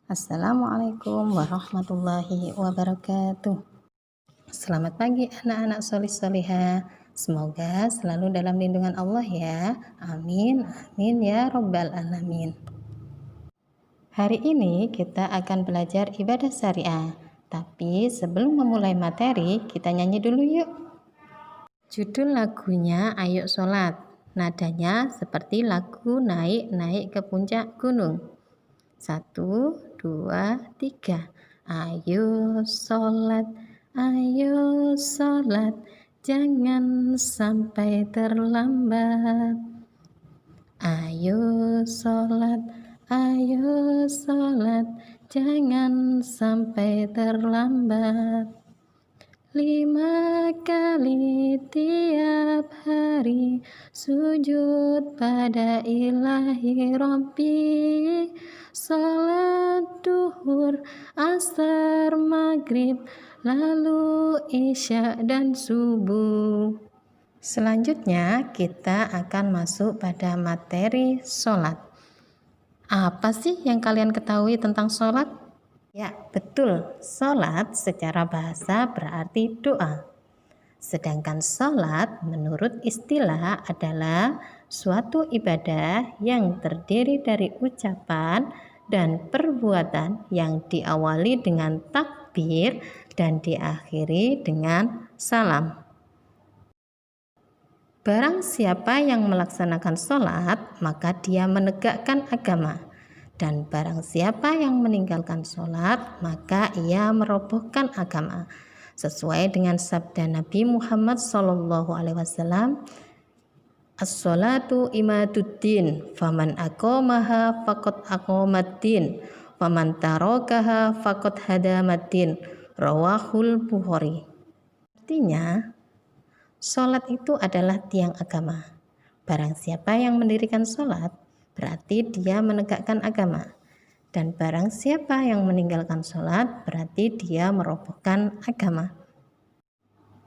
Assalamualaikum warahmatullahi wabarakatuh. Selamat pagi anak-anak solih solihah. Semoga selalu dalam lindungan Allah ya. Amin, amin ya robbal alamin. Hari ini kita akan belajar ibadah syariah. Tapi sebelum memulai materi, kita nyanyi dulu yuk. Judul lagunya Ayo Sholat. Nadanya seperti lagu naik-naik ke puncak gunung. 1, 2, 3. Ayo sholat, jangan sampai terlambat. Ayo sholat, jangan sampai terlambat. 5 kali tiap hari sujud pada ilahi Rabbi. Salat duhur, asar, maghrib, lalu isya dan subuh. Selanjutnya kita akan masuk pada materi sholat. Apa sih yang kalian ketahui tentang sholat? Ya, betul. Sholat secara bahasa berarti doa. Sedangkan sholat menurut istilah adalah suatu ibadah yang terdiri dari ucapan dan perbuatan yang diawali dengan takbir dan diakhiri dengan salam. Barang siapa yang melaksanakan sholat, maka dia menegakkan agama. Dan barang siapa yang meninggalkan sholat, maka ia merobohkan agama. Sesuai dengan sabda Nabi Muhammad SAW, as-sholatu imaduddin, faman aqomaha faqad aqomaddin, faman tarakaha faqad hadamaddin, rawahul Bukhari. Artinya, sholat itu adalah tiang agama. Barang siapa yang mendirikan sholat, berarti dia menegakkan agama. Dan barang siapa yang meninggalkan sholat, berarti dia merobohkan agama.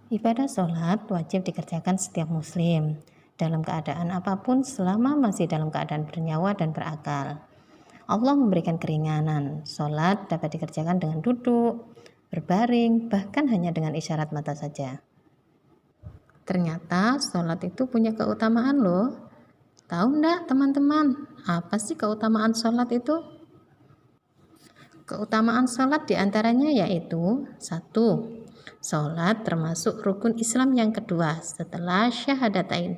Ibadah sholat wajib dikerjakan setiap muslim, dalam keadaan apapun selama masih dalam keadaan bernyawa dan berakal. Allah memberikan keringanan. Sholat dapat dikerjakan dengan duduk, berbaring, bahkan hanya dengan isyarat mata saja. Ternyata sholat itu punya keutamaan loh. Tahu enggak teman-teman, apa sih keutamaan sholat itu? Keutamaan sholat diantaranya yaitu 1. Sholat termasuk rukun Islam yang kedua setelah syahadatain.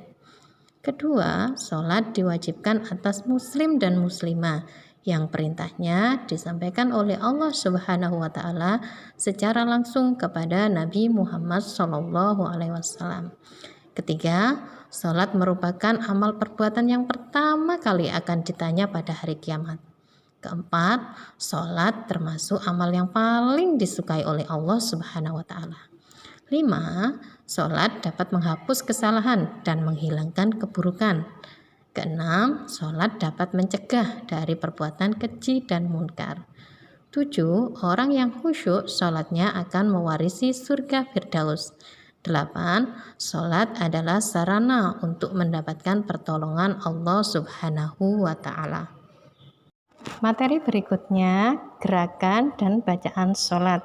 Kedua, sholat diwajibkan atas muslim dan muslimah yang perintahnya disampaikan oleh Allah Subhanahu wa Ta'ala secara langsung kepada Nabi Muhammad SAW. Ketiga, sholat merupakan amal perbuatan yang pertama kali akan ditanya pada hari kiamat. Keempat, sholat termasuk amal yang paling disukai oleh Allah Subhanahu wa Ta'ala. 5. Sholat dapat menghapus kesalahan dan menghilangkan keburukan. Keenam, sholat dapat mencegah dari perbuatan keji dan munkar. 7. Orang yang khusyuk sholatnya akan mewarisi surga Firdaus. 8. Sholat adalah sarana untuk mendapatkan pertolongan Allah Subhanahu wa Ta'ala. Materi berikutnya, gerakan dan bacaan sholat.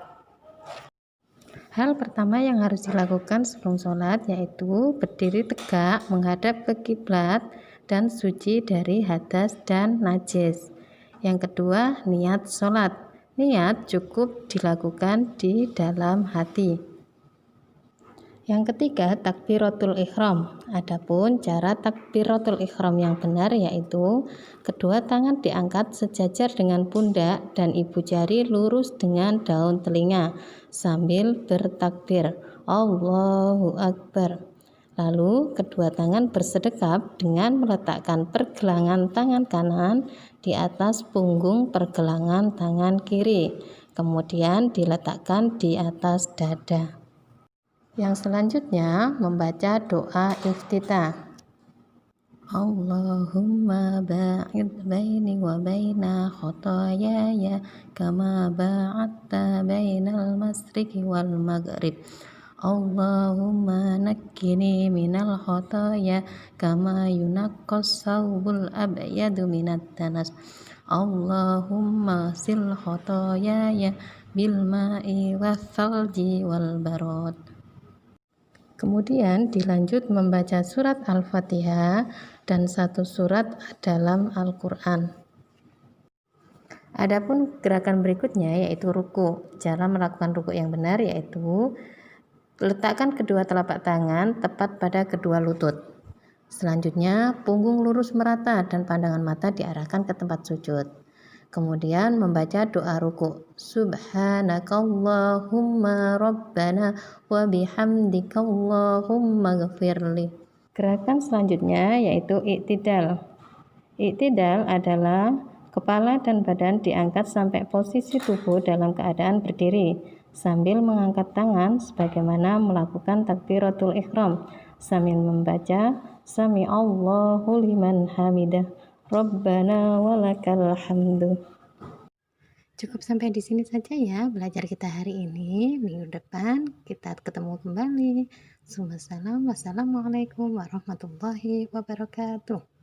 Hal pertama yang harus dilakukan sebelum sholat yaitu berdiri tegak menghadap ke kiblat dan suci dari hadas dan najis. Yang kedua, niat sholat. Niat cukup dilakukan di dalam hati. Yang ketiga, takbiratul ihram. Adapun cara takbiratul ihram yang benar yaitu kedua tangan diangkat sejajar dengan pundak dan ibu jari lurus dengan daun telinga sambil bertakbir Allahu Akbar. Lalu kedua tangan bersedekap dengan meletakkan pergelangan tangan kanan di atas punggung pergelangan tangan kiri, kemudian diletakkan di atas dada. Yang selanjutnya membaca doa iftitah. Allahumma ba'id baini wa baina khotoyaya kama ba'adta bainal masriqi wal maghrib. Allahumma nakkini minal khotoya kama yunaqqas sawbul abyadu minat danas. Allahumma sil khotoyaya bil ma'i wath-thalji wal barad. Kemudian dilanjut membaca surat Al-Fatihah dan satu surat dalam Al-Quran. Adapun gerakan berikutnya yaitu ruku. Cara melakukan ruku yang benar yaitu letakkan kedua telapak tangan tepat pada kedua lutut. Selanjutnya punggung lurus merata dan pandangan mata diarahkan ke tempat sujud. Kemudian membaca doa ruku. Subhanakallahumma rabbana wa bihamdika Allahumma ghafirli. Gerakan selanjutnya yaitu i'tidal. I'tidal adalah kepala dan badan diangkat sampai posisi tubuh dalam keadaan berdiri sambil mengangkat tangan sebagaimana melakukan takbiratul ihram sambil membaca Sami Allahu liman hamidah Rabbana walakal hamdu. Cukup sampai di sini saja ya belajar kita hari ini. Minggu depan kita ketemu kembali. Wassalamualaikum warahmatullahi wabarakatuh.